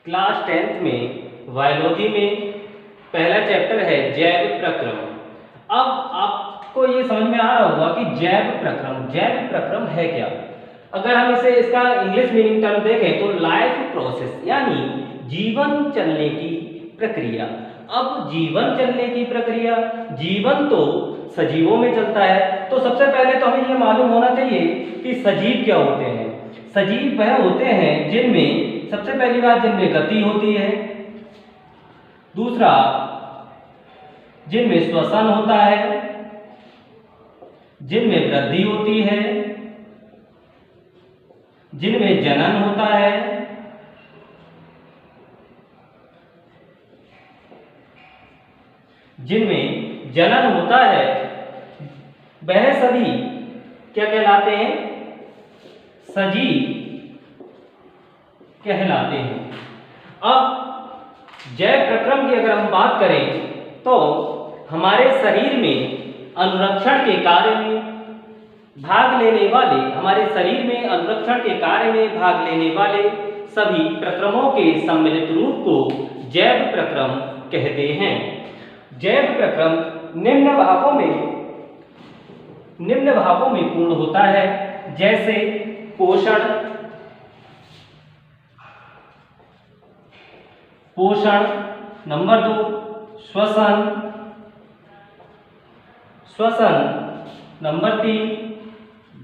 Class 10th में biology में पहला चैप्टर है जैव प्रक्रम। अब आपको ये समझ में आ रहा होगा कि जैव प्रक्रम है क्या। अगर हम इसका इंग्लिश मीनिंग टर्म देखें तो लाइफ प्रोसेस यानी जीवन चलने की प्रक्रिया। अब जीवन चलने की प्रक्रिया, जीवन तो सजीवों में चलता है, तो सबसे पहले तो हमें ये मालूम होना चाहिए कि सजीव क्या होते हैं। सजीव वह होते हैं जिनमें सबसे पहली बात जिनमें गति होती है, दूसरा जिनमें श्वसन होता है, जिनमें वृद्धि होती है, जिनमें जनन होता है, जिनमें जनन होता है, वह सभी क्या कहलाते हैं? सजीव कहलाते हैं। अब जैव प्रक्रम की अगर हम बात करें तो हमारे शरीर में अनुरक्षण के कार्य में भाग लेने वाले, हमारे शरीर में अनुरक्षण के कार्य में भाग लेने वाले सभी प्रक्रमों के सम्मिलित रूप को जैव प्रक्रम कहते हैं। जैव प्रक्रम निम्न भागों में पूर्ण होता है, जैसे पोषण, नंबर 2 श्वसन, नंबर 3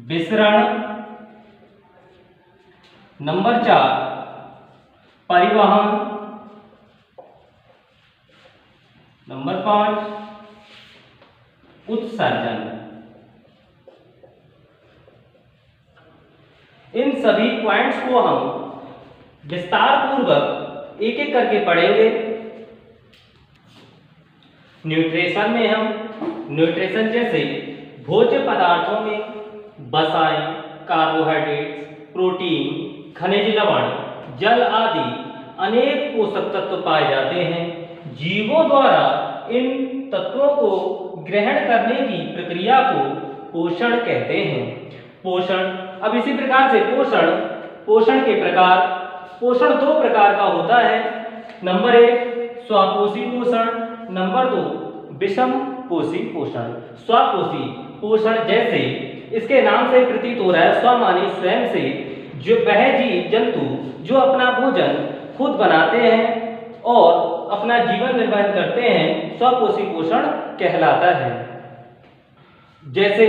विसरण, नंबर 4 परिवहन, नंबर 5 उत्सर्जन। इन सभी पॉइंट्स को हम विस्तार पूर्वक एक एक करके पढ़ेंगे। न्यूट्रिशन जैसे भोज्य पदार्थों में वसाएं, कार्बोहाइड्रेट्स, प्रोटीन, खनिज लवण, जल आदि अनेक पोषक तत्व पाए जाते हैं। जीवों द्वारा इन तत्वों को ग्रहण करने की प्रक्रिया को पोषण कहते हैं। पोषण, अब इसी प्रकार से पोषण के प्रकार, पोषण 2 प्रकार का होता है। नंबर 1 स्वापोषी पोषण, नंबर 2 विषम पोषी पोषण। स्वापोषी पोषण जैसे इसके नाम से प्रतीत हो रहा है, स्व माने स्वयं से, जो वह जीव जंतु जो अपना भोजन खुद बनाते हैं और अपना जीवन निर्वाह करते हैं, स्वपोषी पोषण कहलाता है। जैसे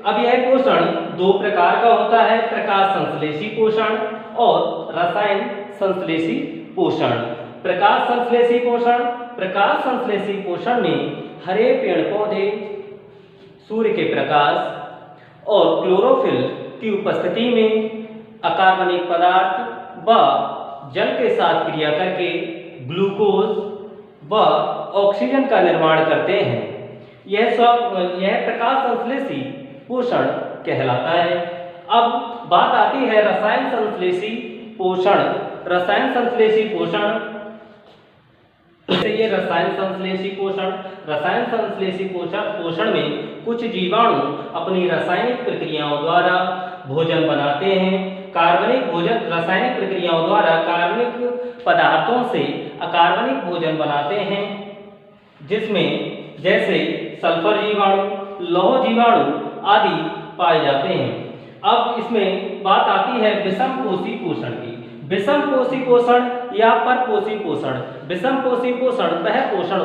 अब यह पोषण 2 प्रकार का होता है, प्रकाश संश्लेषी पोषण और रसायन संश्लेषी पोषण। प्रकाश संश्लेषी पोषण में हरे पेड़ पौधे सूर्य के प्रकाश और क्लोरोफिल की उपस्थिति में अकार्बनिक पदार्थ व जल के साथ क्रिया करके ग्लूकोज व ऑक्सीजन का निर्माण करते हैं। यह प्रकाश संश्लेषी पोषण कहलाता है। अब बात आती है रसायन संश्लेषी पोषण। रसायन संश्लेषी पोषण में कुछ जीवाणु अपनी रासायनिक प्रक्रियाओं द्वारा भोजन बनाते हैं। रासायनिक प्रक्रियाओं द्वारा कार्बनिक पदार्थों से अकार्बनिक भोजन बनाते हैं, जिसमें जैसे सल्फर जीवाणु, लौह जीवाणु आदि पाए जाते हैं। अब इसमें बात आती है विषम पोषी पोषण की। विषम पोषी पोषण या परपोषी पोषण। विषम पोषी पोषण वह पोषण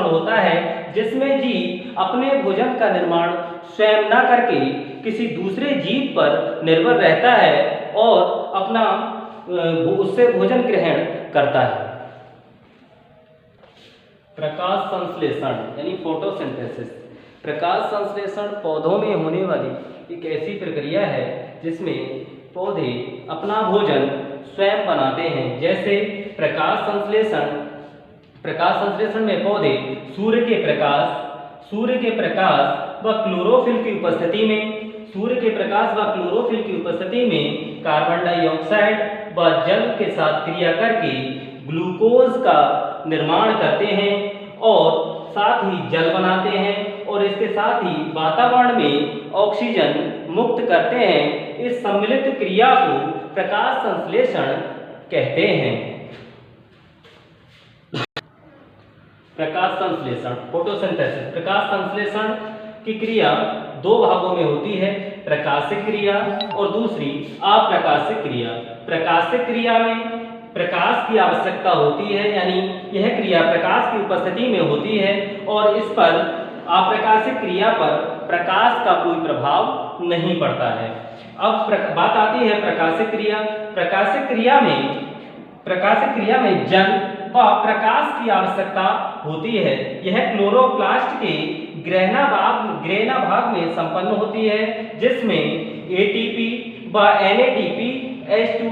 होता है जिसमें जीव अपने भोजन का निर्माण स्वयं न करके किसी दूसरे जीव पर निर्भर रहता है और अपना उससे भोजन ग्रहण करता है। प्रकाश संश्लेषण यानी फोटोसिंथेसिस। प्रकाश संश्लेषण पौधों में होने वाली एक ऐसी प्रक्रिया है जिसमें पौधे अपना भोजन स्वयं बनाते हैं। जैसे प्रकाश संश्लेषण में पौधे सूर्य के प्रकाश व क्लोरोफिल की उपस्थिति में कार्बन डाइऑक्साइड व जल के साथ क्रिया करके ग्लूकोज का निर्माण करते हैं और साथ ही जल बनाते हैं और इसके साथ ही वातावरण में ऑक्सीजन मुक्त करते हैं। इस सम्मिलित क्रिया को प्रकाश संश्लेषण कहते हैं। प्रकाश संश्लेषण, फोटोसिंथेसिस। प्रकाश संश्लेषण की क्रिया दो भागों में होती है, प्रकाशिक क्रिया और दूसरी अप्रकाशिक क्रिया। प्रकाशिक क्रिया में प्रकाश की आवश्यकता होती है, यानी यह क्रिया प्रकाश की उपस्थिति में होती है और इस पर अप्रकाशिक क्रिया पर प्रकाश का कोई प्रभाव नहीं पड़ता है। अब बात आती है प्रकाशिक क्रिया। प्रकाशिक क्रिया में जल व प्रकाश की आवश्यकता होती है। यह क्लोरोप्लास्ट के ग्रहणा भाग में संपन्न होती है, जिसमें एटीपी व एनएडीपी H2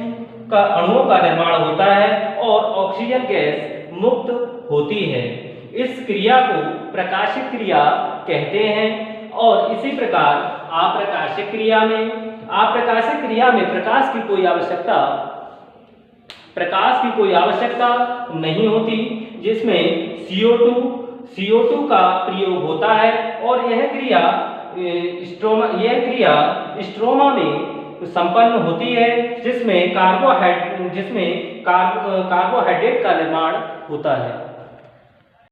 का अणुओं का निर्माण होता है और ऑक्सीजन गैस मुक्त होती है। इस क्रिया को प्रकाशिक क्रिया कहते हैं। और इसी प्रकार अप्रकाशिक क्रिया में प्रकाश की कोई आवश्यकता नहीं होती, जिसमें CO2 का प्रयोग होता है और यह क्रिया स्ट्रोमा में संपन्न होती है, जिसमें कार्बोहाइड्रेट का निर्माण होता है।